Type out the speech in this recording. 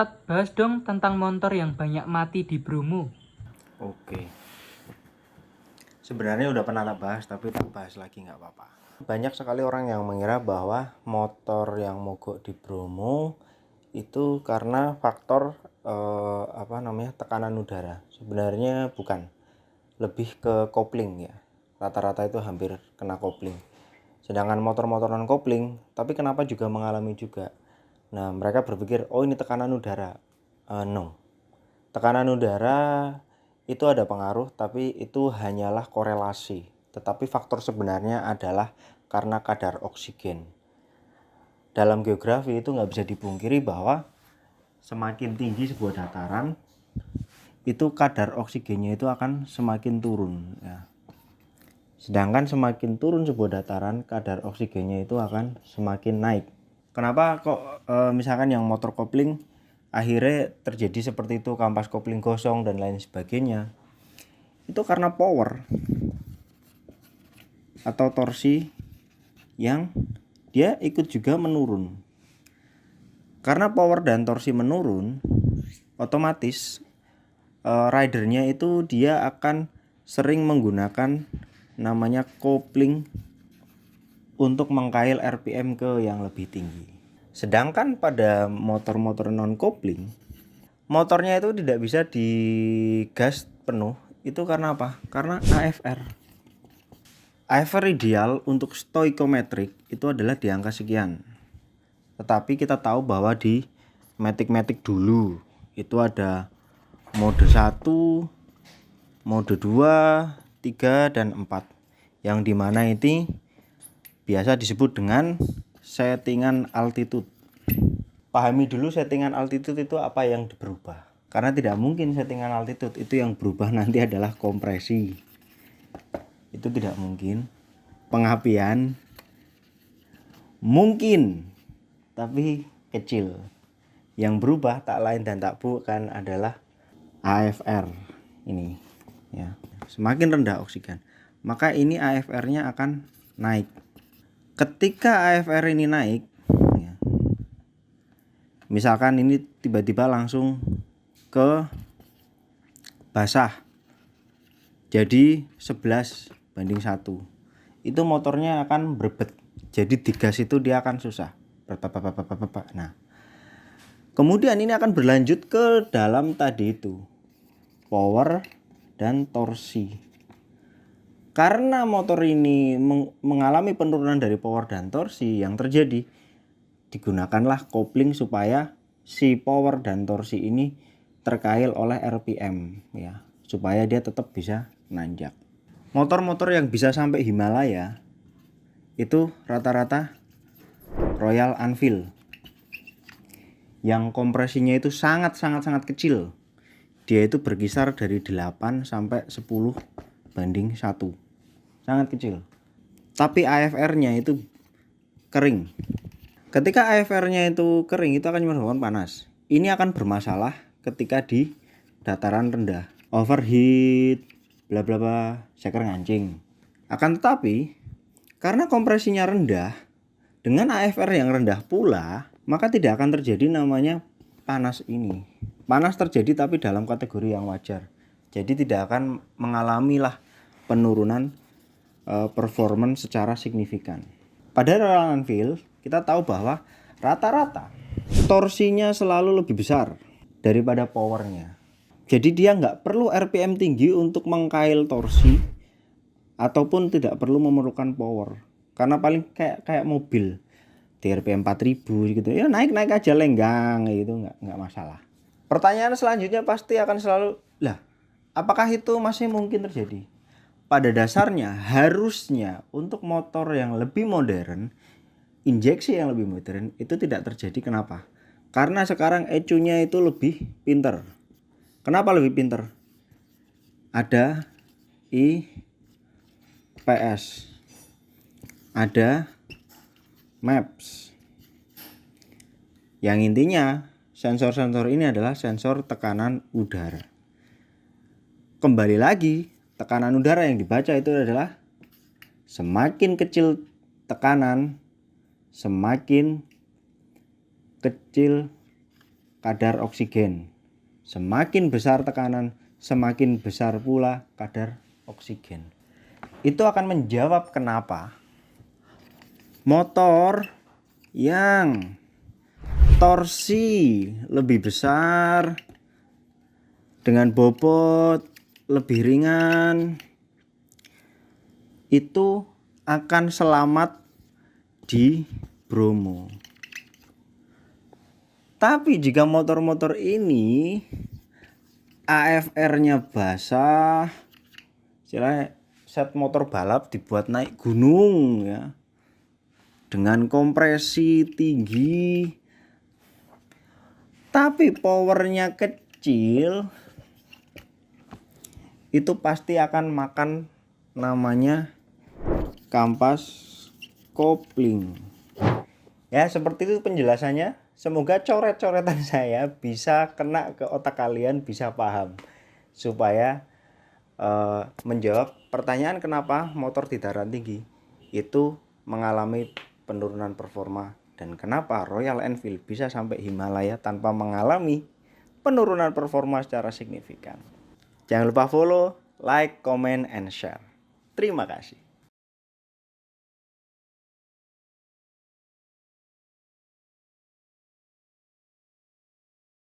Tat, bahas dong tentang motor yang banyak mati di Bromo. Oke. Sebenarnya udah pernah tak bahas, tapi tak bahas lagi nggak apa-apa. Banyak sekali orang yang mengira bahwa motor yang mogok di Bromo itu karena faktor tekanan udara. Sebenarnya bukan. Lebih ke kopling ya. Rata-rata itu hampir kena kopling. Sedangkan motor-motor non kopling, tapi kenapa juga mengalami juga? Nah, mereka berpikir, oh ini tekanan udara. No. Tekanan udara itu ada pengaruh, tapi itu hanyalah korelasi. Tetapi faktor sebenarnya adalah karena kadar oksigen. Dalam geografi itu nggak bisa dipungkiri bahwa semakin tinggi sebuah dataran, itu kadar oksigennya itu akan semakin turun. Ya. Sedangkan semakin turun sebuah dataran, kadar oksigennya itu akan semakin naik. Kenapa kok misalkan yang motor kopling akhirnya terjadi seperti itu, kampas kopling gosong dan lain sebagainya? Itu karena power atau torsi yang dia ikut juga menurun. Karena power dan torsi menurun, otomatis ridernya itu dia akan sering menggunakan namanya kopling untuk mengkail RPM ke yang lebih tinggi. Sedangkan pada motor-motor non kopling, motornya itu tidak bisa digas penuh. Itu karena apa? Karena AFR. AFR ideal untuk stoichiometric itu adalah di angka sekian. Tetapi kita tahu bahwa di Matic dulu itu ada mode 1, mode 2, 3, dan 4. Yang dimana ini biasa disebut dengan settingan altitude. Pahami dulu settingan altitude itu apa yang berubah. Karena tidak mungkin settingan altitude itu yang berubah nanti adalah kompresi. Itu tidak mungkin. Pengapian mungkin, tapi kecil. Yang berubah tak lain dan tak bukan adalah AFR ini ya. Semakin rendah oksigen, maka ini AFR-nya akan naik. Ketika AFR ini naik ya, misalkan ini tiba-tiba langsung ke basah jadi 11:1, itu motornya akan berbet. Jadi digas itu dia akan susah. Nah, kemudian ini akan berlanjut ke dalam tadi itu, power dan torsi. Karena motor ini mengalami penurunan dari power dan torsi, yang terjadi digunakanlah kopling supaya si power dan torsi ini terkail oleh RPM ya, supaya dia tetap bisa nanjak. Motor-motor yang bisa sampai Himalaya itu rata-rata Royal Enfield yang kompresinya itu sangat kecil. Dia itu berkisar dari 8 sampai 10:1. Sangat kecil. Tapi AFR-nya itu kering. Ketika AFR-nya itu kering, itu akan menyebabkan panas. Ini akan bermasalah ketika di dataran rendah. Overheat, bla bla bla, seker ngancing. Akan tetapi, karena kompresinya rendah, dengan AFR yang rendah pula, maka tidak akan terjadi namanya panas ini. Panas terjadi tapi dalam kategori yang wajar. Jadi tidak akan mengalami penurunan performance secara signifikan. Pada Royal Enfield kita tahu bahwa rata-rata torsinya selalu lebih besar daripada powernya. Jadi dia nggak perlu RPM tinggi untuk mengkail torsi ataupun tidak perlu memerlukan power. Karena paling kayak mobil di RPM 4000 gitu ya, naik aja lenggang gitu, nggak masalah. Pertanyaan selanjutnya pasti akan selalu, apakah itu masih mungkin terjadi? Pada dasarnya harusnya untuk motor yang lebih modern, injeksi yang lebih modern itu tidak terjadi. Kenapa? Karena sekarang ECU-nya itu lebih pinter. Kenapa lebih pinter? Ada IPS, ada MAPS. Yang intinya sensor-sensor ini adalah sensor tekanan udara. Kembali lagi, tekanan udara yang dibaca itu adalah semakin kecil tekanan, semakin kecil kadar oksigen. Semakin besar tekanan, semakin besar pula kadar oksigen. Itu akan menjawab kenapa motor yang torsi lebih besar dengan bobot lebih ringan itu akan selamat di Bromo. Tapi jika motor-motor ini AFR-nya basah, istilahnya set motor balap dibuat naik gunung ya, dengan kompresi tinggi, tapi powernya kecil, itu pasti akan makan namanya kampas kopling. Ya, seperti itu penjelasannya. Semoga coret-coretan saya bisa kena ke otak kalian, bisa paham. Supaya menjawab pertanyaan kenapa motor di dataran tinggi itu mengalami penurunan performa. Dan kenapa Royal Enfield bisa sampai Himalaya tanpa mengalami penurunan performa secara signifikan. Jangan lupa follow, like, comment, and share. Terima kasih.